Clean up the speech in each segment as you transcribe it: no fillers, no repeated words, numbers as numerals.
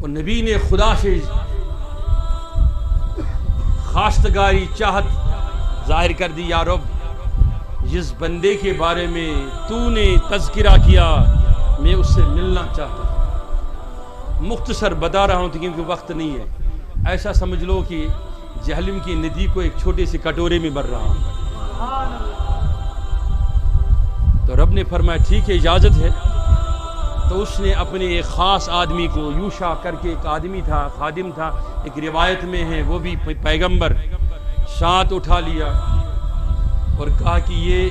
اور نبی نے خدا سے خواستگاری چاہت ظاہر کر دی، یا رب جس بندے کے بارے میں تو نے تذکرہ کیا میں اس سے ملنا چاہتا ہوں۔ مختصر بتا رہا ہوں کیونکہ وقت نہیں ہے، ایسا سمجھ لو کہ جہلم کی ندی کو ایک چھوٹے سے کٹورے میں بھر رہا ہوں۔ تو رب نے فرمایا ٹھیک ہے اجازت ہے۔ تو اس نے اپنے ایک خاص آدمی کو، یوشع کر کے ایک آدمی تھا، خادم تھا، ایک روایت میں ہے وہ بھی پیغمبر، ساتھ اٹھا لیا اور کہا کہ یہ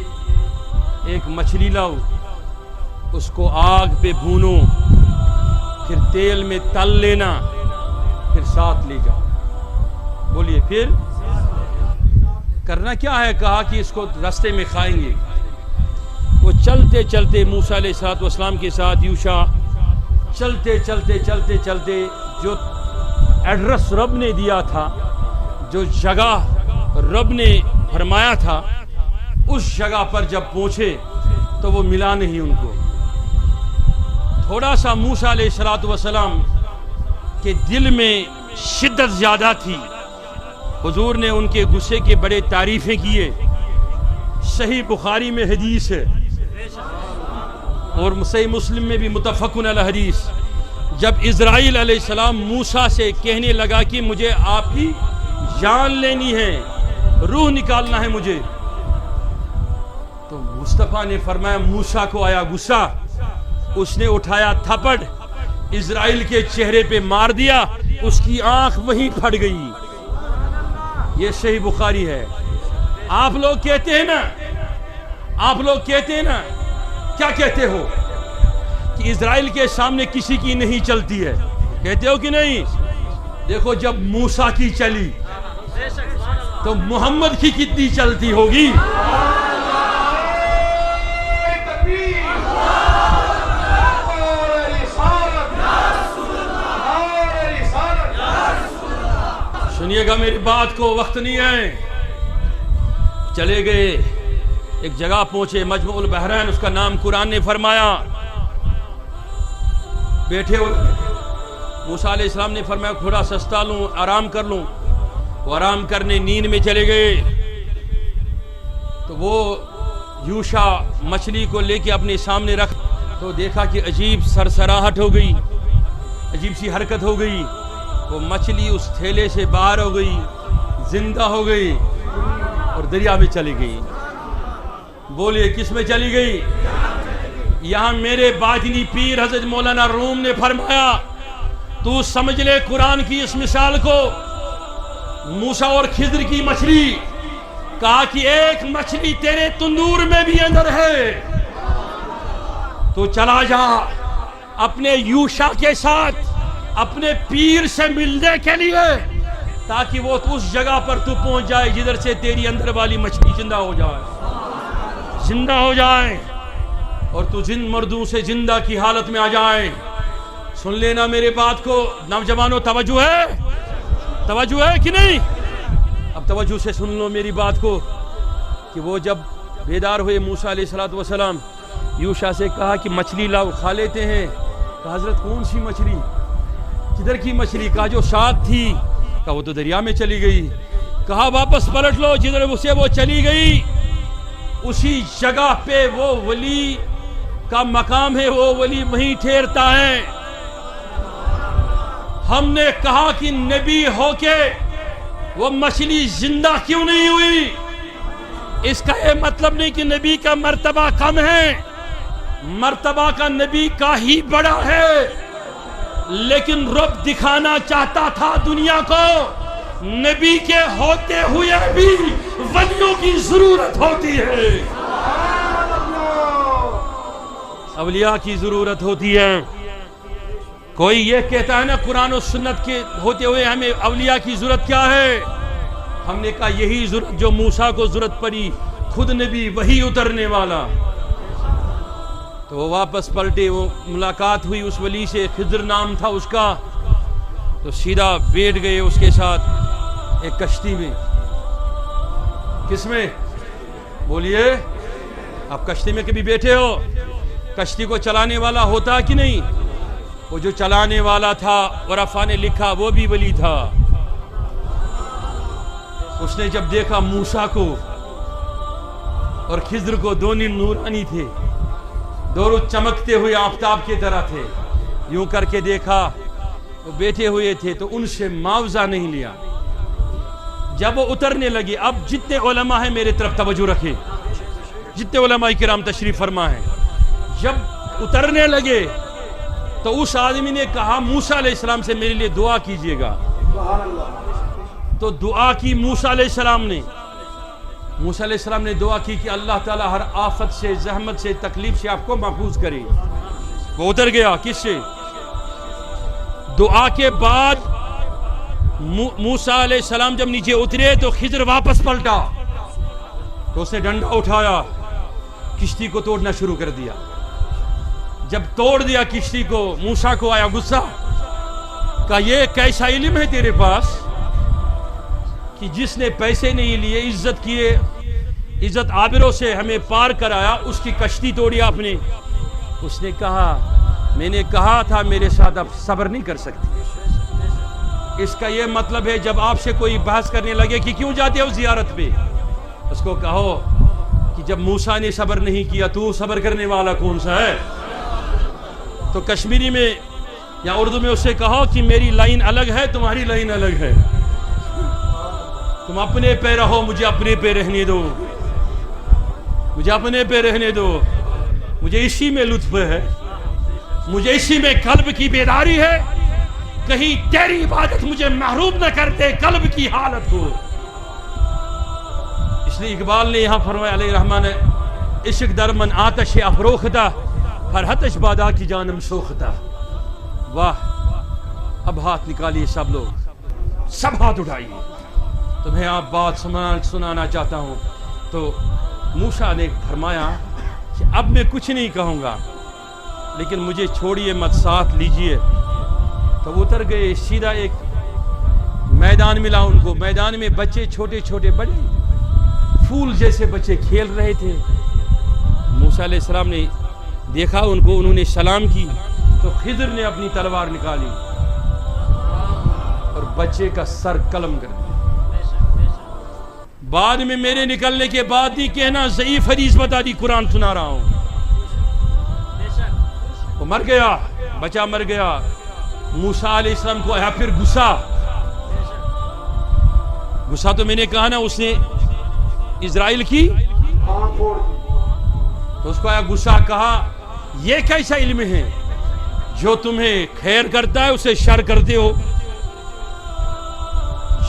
ایک مچھلی لاؤ، اس کو آگ پہ بھونو، پھر تیل میں تل لینا، پھر ساتھ لے جاؤ۔ بولیے پھر کرنا کیا ہے؟ کہا کہ اس کو راستے میں کھائیں گے۔ وہ چلتے چلتے موسیٰ علیہ السلام کے ساتھ یوشع چلتے چلتے چلتے چلتے جو ایڈریس رب نے دیا تھا، جو جگہ رب نے فرمایا تھا، اس جگہ پر جب پہنچے تو وہ ملا نہیں ان کو۔ تھوڑا سا موسیٰ علیہ السلام کے دل میں شدت زیادہ تھی، حضور نے ان کے غصے کے بڑے تعریفیں کیے۔ صحیح بخاری میں حدیث ہے اور صحیح مسلم میں بھی متفقن علی حدیث، جب اسرائیل علیہ السلام موسیٰ سے کہنے لگا کہ مجھے آپ کی جان لینی ہے، روح نکالنا ہے مجھے، تو مصطفیٰ نے فرمایا موسیٰ کو آیا غصہ، اس نے اٹھایا تھپڑ اسرائیل کے چہرے پہ مار دیا، اس کی آنکھ وہیں پھٹ گئی۔ یہ صحیح بخاری ہے۔ آپ لوگ کہتے ہیں نا، کیا کہتے ہو کہ اسرائیل کے سامنے کسی کی نہیں چلتی ہے، کہتے ہو کہ نہیں؟ دیکھو جب موسیٰ کی چلی تو محمد کی کتنی چلتی ہوگی۔ سنیے گا میری بات کو، وقت نہیں ہے۔ چلے گئے، ایک جگہ پہنچے مجمع البحرین، اس کا نام قرآن نے فرمایا۔ بیٹھے موسیٰ علیہ السلام نے فرمایا تھوڑا سستا لوں، آرام کر لوں۔ وہ آرام کرنے نیند میں چلے گئے تو وہ یوشع مچھلی کو لے کے اپنے سامنے رکھ تو دیکھا کہ عجیب سرسراہٹ ہو گئی، عجیب سی حرکت ہو گئی، وہ مچھلی اس تھیلے سے باہر ہو گئی، زندہ ہو گئی اور دریا میں چلی گئی۔ بولیے کس میں چلی گئی؟ یہاں میرے باطنی پیر حضرت مولانا روم نے فرمایا تو سمجھ لے قرآن کی اس مثال کو، موسیٰ اور خضر کی مچھلی، کہا کہ ایک مچھلی تیرے تندور میں بھی اندر ہے، تو چلا جا اپنے یوشع کے ساتھ اپنے پیر سے ملنے کے لیے، تاکہ وہ اس جگہ پر تو پہنچ جائے جدھر سے تیری اندر والی مچھلی زندہ ہو جائے اور تو جن مردوں سے زندہ کی حالت میں آ جائے۔ سن لینا میرے بات کو نوجوانوں، توجہ ہے کہ نہیں؟ اب توجہ سے سن لو میری بات کو کہ وہ جب بیدار ہوئے موسیٰ علیہ السلام، یوشع سے کہا کہ مچھلی لاؤ کھا لیتے ہیں۔ کہا حضرت کون سی مچھلی؟ کدھر کی مچھلی؟ کہا جو ساتھ تھی۔ کہا وہ تو دریا میں چلی گئی۔ کہا واپس پلٹ لو، جدھر سے وہ چلی گئی اسی جگہ پہ وہ ولی کا مقام ہے، وہ ولی وہیں ٹھہرتا ہے۔ ہم نے کہا کہ نبی ہو کے وہ مچھلی زندہ کیوں نہیں ہوئی؟ اس کا یہ مطلب نہیں کہ نبی کا مرتبہ کم ہے، مرتبہ کا نبی کا ہی بڑا ہے، لیکن رب دکھانا چاہتا تھا دنیا کو نبی کے ہوتے ہوئے بھی ولیوں کی ضرورت ہوتی ہے، اولیاء کی ضرورت ہوتی ہے۔ کوئی یہ کہتا ہے نا قرآن و سنت کے ہوتے ہوئے ہمیں اولیاء کی ضرورت کیا ہے؟ ہم نے کہا یہی ضرورت جو موسیٰ کو ضرورت پڑی، خود نبی وہی اترنے والا۔ تو وہ واپس پلٹے، وہ ملاقات ہوئی اس ولی سے، خضر نام تھا اس کا، تو سیدھا بیٹھ گئے اس کے ساتھ ایک کشتی میں۔ کس میں؟ بولیے، آپ کشتی میں کبھی بیٹھے ہو؟ کشتی کو چلانے والا ہوتا کہ نہیں؟ وہ جو چلانے والا تھا ورفا نے لکھا وہ بھی ولی تھا. اس نے جب دیکھا موسیٰ کو اور خضر کو، دونوں نورانی تھے، دونوں چمکتے ہوئے آفتاب کی طرح تھے، یوں کر کے دیکھا وہ بیٹھے ہوئے تھے تو ان سے معاوضہ نہیں لیا. جب وہ اترنے لگے، اب جتنے علماء ہیں میرے طرف توجہ رکھیں، جتنے علماء کرام تشریف فرما ہیں، جب اترنے لگے تو اس آدمی نے کہا موسیٰ علیہ السلام سے میرے لیے دعا کیجئے گا. تو دعا کی موسیٰ علیہ السلام نے، موسیٰ علیہ السلام نے دعا کی کہ اللہ تعالیٰ ہر آفت سے، زحمت سے، تکلیف سے آپ کو محفوظ کرے. وہ اتر گیا. کس سے؟ دعا کے بعد موسیٰ علیہ السلام جب نیچے اترے تو خضر واپس پلٹا تو اس نے ڈنڈا اٹھایا، کشتی کو توڑنا شروع کر دیا. جب توڑ دیا کشتی کو، موسیٰ کو آیا غصہ، کہا یہ کیسا علم ہے تیرے پاس کہ جس نے پیسے نہیں لیے، عزت کیے، عزت آبروں سے ہمیں پار کرایا، اس کی کشتی توڑی آپ نے. اس نے کہا میں نے کہا تھا میرے ساتھ اب صبر نہیں کر سکتی. اس کا یہ مطلب ہے جب آپ سے کوئی بحث کرنے لگے کہ کیوں جاتے ہو زیارت پہ، اس کو کہو کہ جب موسیٰ نے صبر نہیں کیا تو صبر کرنے والا کون سا ہے. تو کشمیری میں یا اردو میں اس سے کہو کہ میری لائن الگ ہے، تمہاری لائن الگ ہے. تم اپنے پہ رہو، مجھے اپنے پہ رہنے دو، مجھے اپنے پہ رہنے دو. مجھے اسی میں لطف ہے، مجھے اسی میں قلب کی بیداری ہے. کہیں تیری عبادت مجھے محروم نہ کر دے قلب کی حالت کو. اس لیے اقبال نے یہاں فرمایا علیہ رحمان، عشق درمن آتش افروختہ، ہر حتش بادا کی جانم سوختہ. واہ! اب ہاتھ نکالیے سب لوگ، سب ہاتھ اٹھائیے. تمہیں آپ بات سنانا چاہتا ہوں. تو موسیٰ نے فرمایا کہ اب میں کچھ نہیں کہوں گا، لیکن مجھے چھوڑیے مت، ساتھ لیجئے. تو اتر گئے. سیدھا ایک میدان ملا ان کو. میدان میں بچے چھوٹے چھوٹے، بڑے پھول جیسے بچے کھیل رہے تھے. موسیٰ علیہ السلام نے دیکھا ان کو، انہوں نے سلام کی تو خضر نے اپنی تلوار نکالی اور بچے کا سر قلم کر دیا. بعد میں میرے نکلنے کے بعد نہیں کہنا ضعیف حدیث بتا دی، قرآن سنا رہا ہوں. وہ مر گیا، بچہ مر گیا. موسیٰ علیہ السلام کو آیا پھر غصہ تو میں نے کہا نا اس نے اسرائیل کی، تو اس کو آیا غصہ. کہا یہ کیسا علم ہے جو تمہیں خیر کرتا ہے اسے شر کرتے ہو،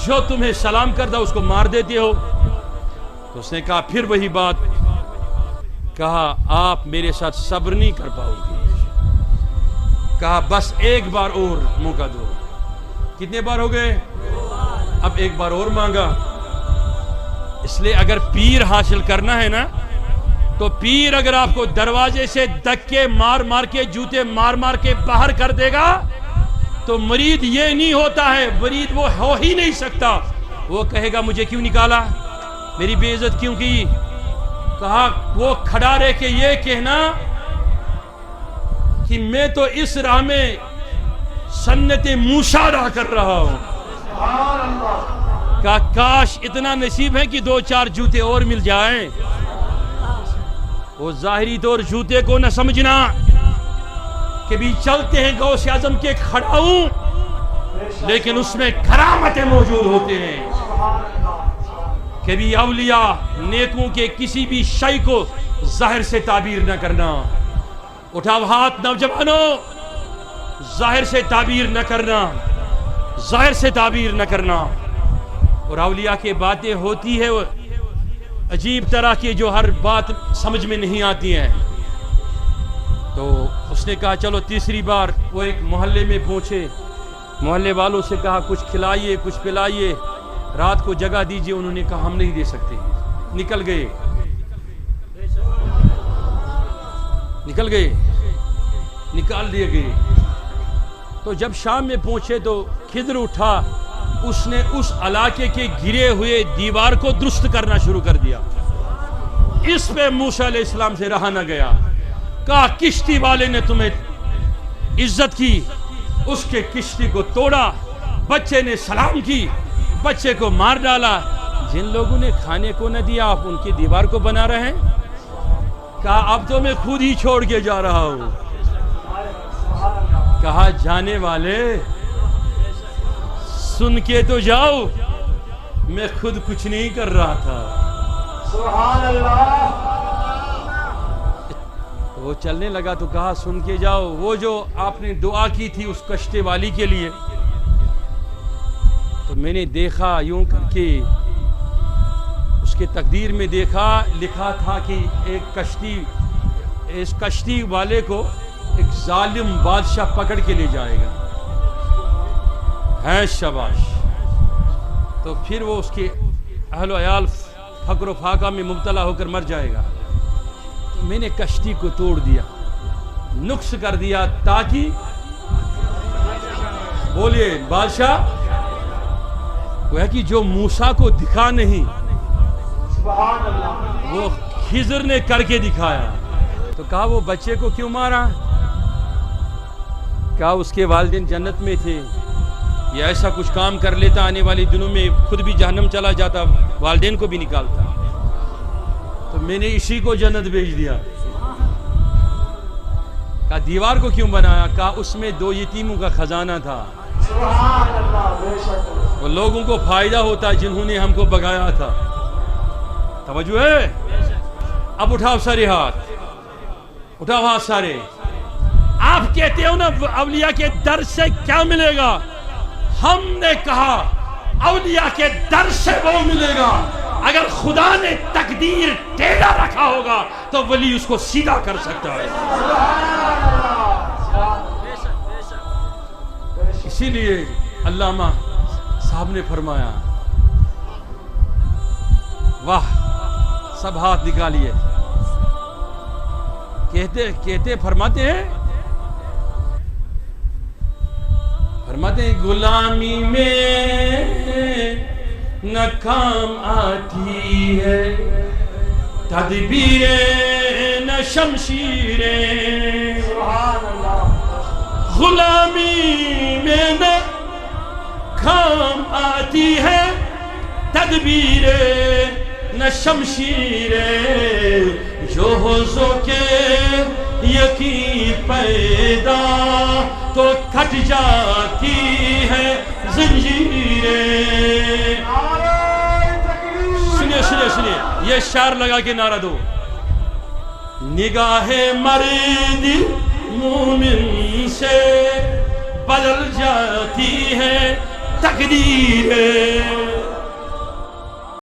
جو تمہیں سلام کرتا ہے اس کو مار دیتے ہو. تو اس نے کہا پھر وہی بات کہا، آپ میرے ساتھ صبر نہیں کر پاؤ گے. کہا بس ایک بار اور موقع دو. کتنے بار ہو گئے؟ اب ایک بار اور مانگا. اس لیے اگر پیر حاصل کرنا ہے نا تو پیر اگر آپ کو دروازے سے دھکے مار مار کے، جوتے مار مار کے باہر کر دے گا تو مرید یہ نہیں ہوتا ہے، مرید وہ ہو ہی نہیں سکتا. وہ کہے گا مجھے کیوں نکالا، میری بے عزت کیوں کی. کہا وہ کھڑا رہ کے یہ کہنا کہ میں تو اس راہ میں سنت موسیٰ ادا کر رہا ہوں. کہا کاش اتنا نصیب ہے کہ 2-4 جوتے اور مل جائیں. وہ ظاہری طور جوتے کو نہ سمجھنا، کبھی چلتے ہیں غوث اعظم کے کھڑا ہوں لیکن اس میں کرامتیں موجود ہوتے ہیں. کبھی اولیاء نیکوں کے کسی بھی شے کو ظاہر سے تعبیر نہ کرنا. اٹھاؤ ہاتھ نوجوانوں، ظاہر سے تعبیر نہ کرنا، ظاہر سے تعبیر نہ کرنا. اور اولیاء کی باتیں ہوتی ہے عجیب طرح کی جو ہر بات سمجھ میں نہیں آتی ہیں. تو اس نے کہا چلو تیسری بار وہ ایک محلے میں پہنچے، محلے والوں سے کہا کچھ کھلائیے کچھ پلائیے، رات کو جگہ دیجئے. انہوں نے کہا ہم نہیں دے سکتے. نکل گئے نکال دیے گئے. تو جب شام میں پہنچے تو خضر اٹھا، اس نے اس علاقے کے گرے ہوئے دیوار کو درست کرنا شروع کر دیا. اس پہ موسیٰ علیہ السلام سے رہا نہ گیا. کہا کشتی والے نے تمہیں عزت کی، اس کے کشتی کو توڑا، بچے نے سلام کی، بچے کو مار ڈالا۔ جن لوگوں نے کھانے کو نہ دیا آپ ان کی دیوار کو بنا رہے ہیں؟ کہا اب تو میں خود ہی چھوڑ کے جا رہا ہوں۔ کہا جانے والے سن کے تو جاؤ، میں خود کچھ نہیں کر رہا تھا۔ سبحان اللہ۔ وہ چلنے لگا تو کہا سن کے جاؤ، وہ جو آپ نے دعا کی تھی اس کشتی والی کے لیے، تو میں نے دیکھا یوں کر کے اس کے تقدیر میں دیکھا، لکھا تھا کہ اس کشتی والے کو ایک ظالم بادشاہ پکڑ کے لے جائے گا۔ ہے شاباش۔ تو پھر وہ اس کے اہل و عیال فقر و فاقہ میں مبتلا ہو کر مر جائے گا۔ تو میں نے کشتی کو توڑ دیا، نقص کر دیا، تاکہ بولیے بادشاہ وہ ہے کہ جو موسیٰ کو دکھا نہیں سبحان اللہ۔ وہ خضر نے کر کے دکھایا۔ تو کہا وہ بچے کو کیوں مارا؟ کہا اس کے والدین جنت میں تھے، یہ ایسا کچھ کام کر لیتا آنے والے دنوں میں خود بھی جہنم چلا جاتا، والدین کو بھی نکالتا، تو میں نے اسی کو جنت بھیج دیا۔ کہا دیوار کو کیوں بنایا؟ کہا اس میں 2 یتیموں کا خزانہ تھا، سبحان اللہ، بے شک۔ وہ لوگوں کو فائدہ ہوتا جنہوں نے ہم کو بگایا تھا۔ توجہ ہے؟ اب اٹھاؤ سارے ہاتھ، اٹھاؤ ہاتھ سارے۔ آپ کہتے ہو نا اولیاء کے در سے کیا ملے گا؟ ہم نے کہا اولیاء کے در سے وہ ملے گا اگر خدا نے تقدیر ٹیڑھا رکھا ہوگا تو ولی اس کو سیدھا کر سکتا ہے۔ اسی لیے علامہ صاحب نے فرمایا، واہ، سب ہاتھ نکالیے، کہتے فرماتے ہیں غلامی میں نہ کام آتی ہے تدبیریں نہ شمشیریں، غلامی میں نہ کام آتی ہے تدبیریں نہ شمشیریں، جو ہو کے یقین پیدا تو کٹ جاتی ہے زنجیریں۔ سنیے یہ شعر لگا کے نعرہ دو۔ نگاہ مرد مومن سے بدل جاتی ہے تقدیریں،